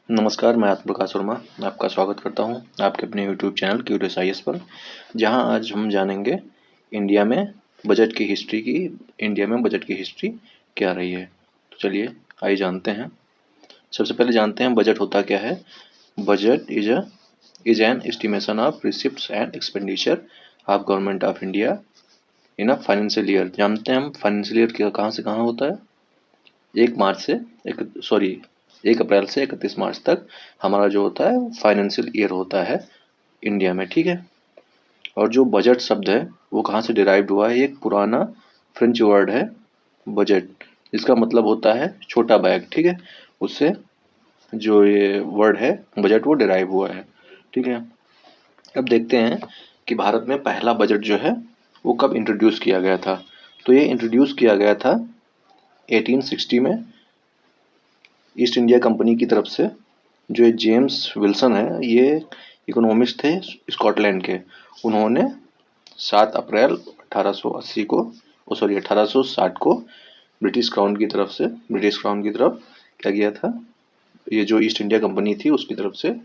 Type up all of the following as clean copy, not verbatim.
नमस्कार, मैं आत्मप्रकाश वर्मा आपका स्वागत करता हूं आपके अपने यूट्यूब चैनल क्यूरियस आईएएस पर, जहां आज हम जानेंगे इंडिया में बजट की हिस्ट्री की। इंडिया में बजट की हिस्ट्री क्या रही है, तो चलिए आइए जानते हैं। सबसे पहले जानते हैं बजट होता क्या है। Budget is an estimation of receipts and expenditure of government of India in a financial year. जानते हैं हम फाइनेंशियल ईयर कहाँ से कहाँ होता है। 1 अप्रैल से 31 मार्च तक हमारा जो होता है फाइनेंशियल ईयर होता है इंडिया में, ठीक है। और जो बजट शब्द है वो कहाँ से डिराइव्ड हुआ है, एक पुराना फ्रेंच वर्ड है बजट, इसका मतलब होता है छोटा बैग, ठीक है। उससे जो ये वर्ड है बजट वो डिराइव हुआ है, ठीक है। अब देखते हैं कि भारत में पहला बजट जो है वो कब इंट्रोड्यूस किया गया था। तो ये इंट्रोड्यूस किया गया था 1860 में ईस्ट इंडिया कंपनी की तरफ से। जो ये जेम्स विल्सन है, ये इकोनॉमिस्ट थे स्कॉटलैंड के। उन्होंने 7 अप्रैल 1880 को 1860 को ब्रिटिश क्राउन की तरफ क्या किया था, ये जो ईस्ट इंडिया कंपनी थी उसकी तरफ से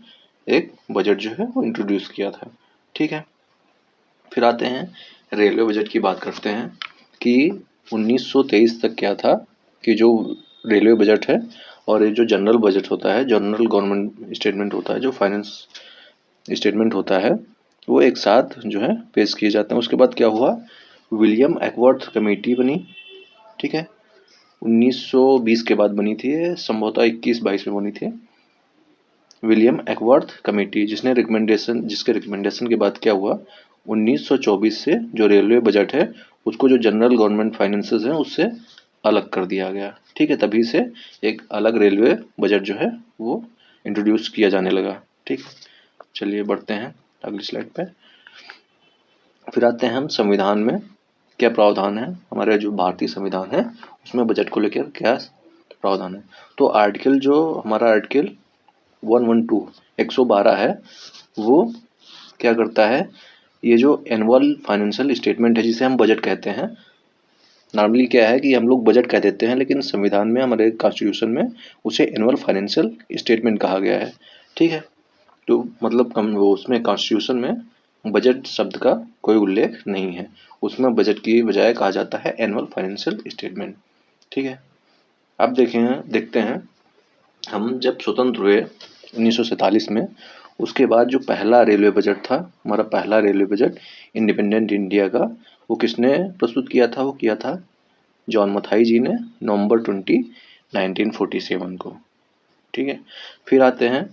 एक बजट जो है वो इंट्रोड्यूस किया था, ठीक है। फिर आते हैं रेलवे बजट की बात करते हैं कि 1923 तक क्या था कि जो रेलवे बजट है और ये जो जनरल बजट होता है, जनरल गवर्नमेंट स्टेटमेंट होता है, जो फाइनेंस स्टेटमेंट होता है, वो एक साथ जो है पेश किए जाते हैं। उसके बाद क्या हुआ, विलियम एकवर्थ कमेटी बनी, ठीक है। 1920 के बाद बनी थी, संभवतः 21-22 में बनी थी विलियम एकवर्थ कमेटी, जिसके रिकमेंडेशन के बाद क्या हुआ, 1924 से जो रेलवे बजट है उसको जो जनरल गवर्नमेंट फाइनेंसेस हैं उससे अलग कर दिया गया, ठीक है। तभी से एक अलग रेलवे बजट जो है वो इंट्रोड्यूस किया जाने लगा, ठीक। चलिए बढ़ते हैं अगली स्लाइड पे। फिर आते हैं हम संविधान में क्या प्रावधान है। हमारे जो भारतीय संविधान है उसमें बजट को लेकर क्या प्रावधान है। तो आर्टिकल 112 है, वो क्या करता है, ये जो एनुअल फाइनेंशियल स्टेटमेंट है जिसे हम बजट कहते हैं। नॉर्मली क्या है कि हम लोग बजट कह देते हैं, लेकिन संविधान में हमारे कॉन्स्टिट्यूशन में उसे एनुअल फाइनेंशियल स्टेटमेंट कहा गया है, ठीक है। तो मतलब वो उसमें कॉन्स्टिट्यूशन में बजट शब्द का कोई उल्लेख नहीं है, उसमें बजट की बजाय कहा जाता है एनुअल फाइनेंशियल स्टेटमेंट, ठीक है। अब देखते हैं हम जब स्वतंत्र हुए 1947 में, उसके बाद जो पहला रेलवे बजट था, हमारा पहला रेलवे बजट इंडिपेंडेंट इंडिया का, वो किसने प्रस्तुत किया था, वो किया था जॉन मथाई जी ने नवंबर 20 1947 को, ठीक है। फिर आते हैं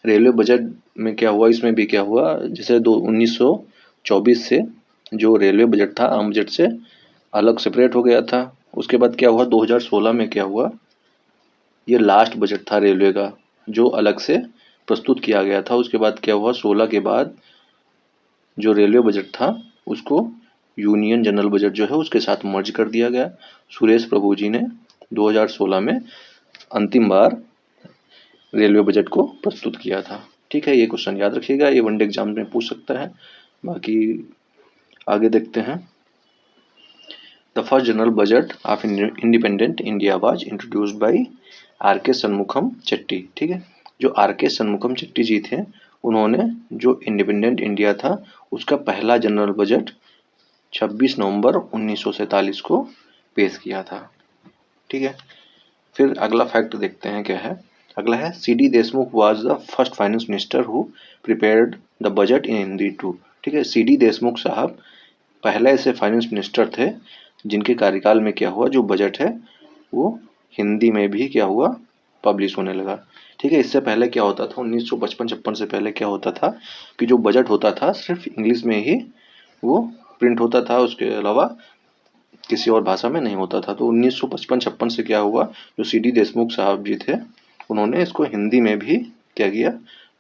रेलवे बजट में क्या हुआ, इसमें भी क्या हुआ, जैसे 1924 से जो रेलवे बजट था आम बजट से अलग सेपरेट हो गया था। उसके बाद क्या हुआ, 2016 में क्या हुआ, ये लास्ट बजट था रेलवे का जो अलग से प्रस्तुत किया गया था। उसके बाद क्या हुआ, 16 के बाद जो रेलवे बजट था उसको यूनियन जनरल बजट जो है उसके साथ मर्ज कर दिया गया। सुरेश प्रभु जी ने 2016 में अंतिम बार रेलवे बजट को प्रस्तुत किया था, ठीक है। ये क्वेश्चन याद रखिएगा, ये वनडे एग्जाम में पूछ सकता है। बाकी आगे देखते हैं। The first general budget of independent India was introduced by R K Shanmukham Chetty, ठीक है। जो आर के सन्मुखम चेट्टी जी थे, उन्होंने जो इंडिपेंडेंट इंडिया था उसका पहला जनरल बजट 26 नवंबर 1947 को पेश किया था, ठीक है। फिर अगला फैक्ट देखते हैं क्या है। अगला है C D. Deshmukh was the first finance minister who prepared the budget in Hindi too, ठीक है। सी.डी. देशमुख साहब पहले ऐसे फाइनेंस मिनिस्टर थे जिनके कार्यकाल में क्या हुआ, जो बजट है वो हिंदी में भी क्या हुआ, पब्लिश होने लगा, ठीक है। इससे पहले क्या होता था, 1955-56 से पहले क्या होता था कि जो बजट होता था सिर्फ इंग्लिश में ही वो प्रिंट होता था, उसके अलावा किसी और भाषा में नहीं होता था। तो 1955-56 से क्या हुआ, जो सी.डी. देशमुख साहब जी थे उन्होंने इसको हिंदी में भी क्या किया,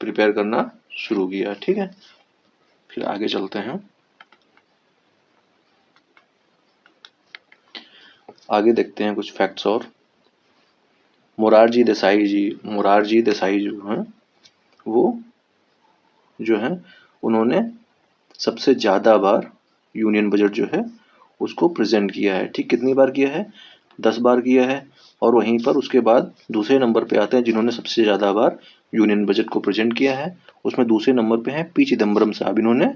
प्रिपेयर करना शुरू किया, ठीक है। फिर आगे चलते हैं। आगे देखते हैं कुछ फैक्ट्स और। मोरारजी देसाई जो हैं वो जो है उन्होंने सबसे ज़्यादा बार यूनियन बजट जो है उसको प्रेजेंट किया है, ठीक। कितनी बार किया है, 10 बार किया है। और वहीं पर उसके बाद दूसरे नंबर पे आते हैं जिन्होंने सबसे ज़्यादा बार यूनियन बजट को प्रेजेंट किया है, उसमें दूसरे नंबर पे हैं पी चिदम्बरम साहब, इन्होंने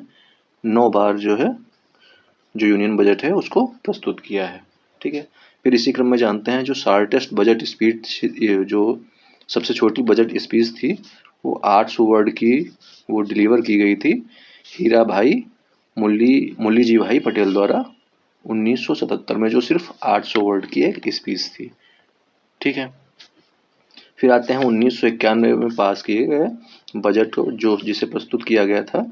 9 बार जो है जो यूनियन बजट है उसको प्रस्तुत किया है। ठीक है, फिर इसी क्रम में जानते हैं जो शॉर्टेस्ट बजट स्पीच, जो सबसे छोटी बजट स्पीच थी वो 800 वर्ड की वो डिलीवर की गई थी हीरा भाई मुल्ली जी भाई पटेल द्वारा 1977 में, जो सिर्फ 800 वर्ड की एक स्पीच थी। ठीक है, फिर आते हैं 1991 में पास किए गए बजट को, जो जिसे प्रस्तुत किया गया था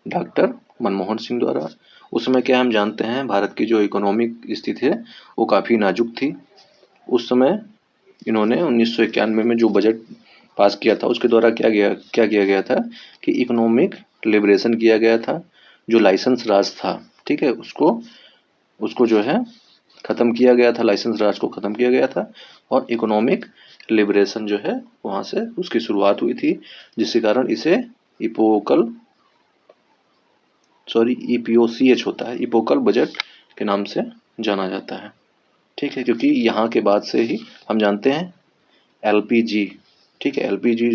डॉक्टर मनमोहन सिंह द्वारा। उस समय क्या हम जानते हैं भारत की जो इकोनॉमिक स्थिति है वो काफ़ी नाजुक थी। उस समय इन्होंने 1991 में जो बजट पास किया था उसके द्वारा क्या किया गया था कि इकोनॉमिक लिबरेशन किया गया था। जो लाइसेंस राज था, ठीक है, उसको जो है ख़त्म किया गया था, लाइसेंस राज को ख़त्म किया गया था और इकोनॉमिक लिबरेशन जो है वहाँ से उसकी शुरुआत हुई थी, जिसके कारण इसे EPOCH होता है, इपोकल बजट के नाम से जाना जाता है। ठीक है, क्योंकि यहाँ के बाद से ही हम जानते हैं LPG, ठीक है, LPG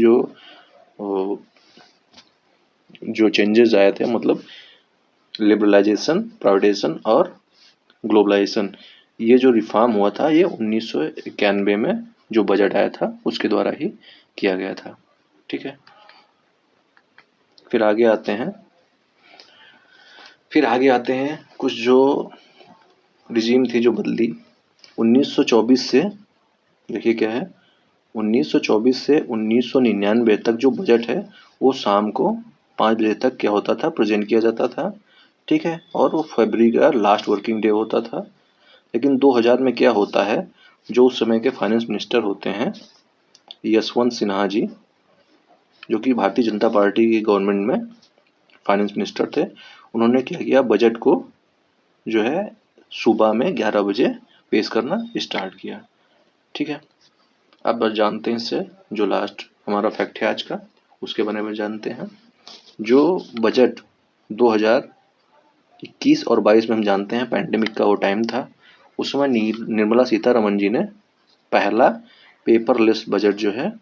जो चेंजेस आए थे, मतलब लिबरलाइजेशन, प्राइवेटाइजेशन और ग्लोबलाइजेशन, ये जो रिफॉर्म हुआ था ये 1991 में जो बजट आया था उसके द्वारा ही किया गया था। ठीक है, फिर आगे आते हैं कुछ जो रिजीम थी जो बदली 1924 से। देखिए क्या है, 1924 से 1999 तक जो बजट है वो शाम को 5 बजे तक क्या होता था, प्रेजेंट किया जाता था। ठीक है, और वो फरवरी का लास्ट वर्किंग डे होता था। लेकिन 2000 में क्या होता है, जो उस समय के फाइनेंस मिनिस्टर होते हैं यशवंत सिन्हा जी, जो कि भारतीय जनता पार्टी की गवर्नमेंट में फाइनेंस मिनिस्टर थे, उन्होंने क्या किया, बजट को जो है सुबह में 11 बजे पेश करना स्टार्ट किया। ठीक है, अब बस जानते हैं इससे जो लास्ट हमारा फैक्ट है आज का उसके बारे में जानते हैं। जो बजट 2021 और 22 में हम जानते हैं पैंडेमिक का वो टाइम था, उस समय निर्मला सीतारमन जी ने पहला पेपरलेस बजट जो है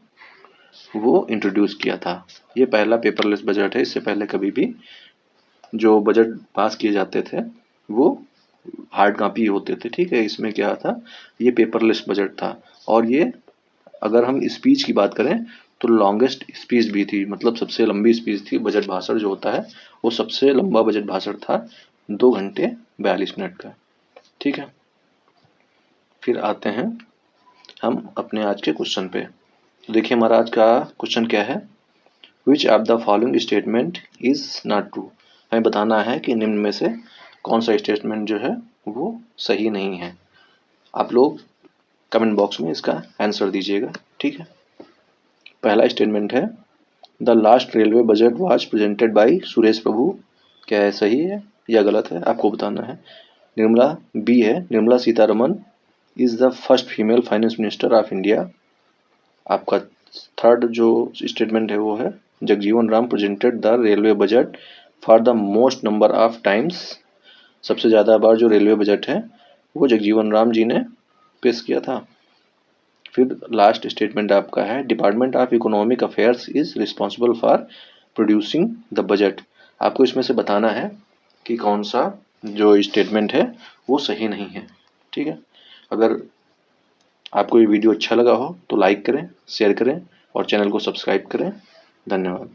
वो इंट्रोड्यूस किया था। ये पहला पेपरलेस बजट है, इससे पहले कभी भी जो बजट पास किए जाते थे वो हार्ड कॉपी होते थे। ठीक है, इसमें क्या था, ये पेपरलेस बजट था। और ये अगर हम स्पीच की बात करें तो लॉन्गेस्ट स्पीच भी थी, मतलब सबसे लंबी स्पीच थी। बजट भाषण जो होता है वो सबसे लंबा बजट भाषण था, 2 घंटे 42 मिनट का। ठीक है, फिर आते हैं हम अपने आज के क्वेश्चन पे। तो देखिए हमारा आज का क्वेश्चन क्या है, which of the following statement is not true. हमें बताना है कि निम्न में से कौन सा स्टेटमेंट जो है वो सही नहीं है। आप लोग कमेंट बॉक्स में इसका आंसर दीजिएगा। ठीक है, पहला स्टेटमेंट है the last railway budget was presented by Suresh Prabhu. क्या है, सही है या गलत है, आपको बताना है। बी है, Nirmala Sitharaman is the first female finance minister of India. आपका थर्ड जो स्टेटमेंट है वो है Jagjivan Ram presented the railway budget for the most number of times. सबसे ज़्यादा बार जो रेलवे बजट है वो जगजीवन राम जी ने पेश किया था। फिर लास्ट स्टेटमेंट आपका है department of economic affairs is responsible for producing the budget. आपको इसमें से बताना है कि कौन सा जो स्टेटमेंट है वो सही नहीं है। ठीक है, अगर आपको ये वीडियो अच्छा लगा हो तो लाइक करें, शेयर करें और चैनल को सब्सक्राइब करें। धन्यवाद।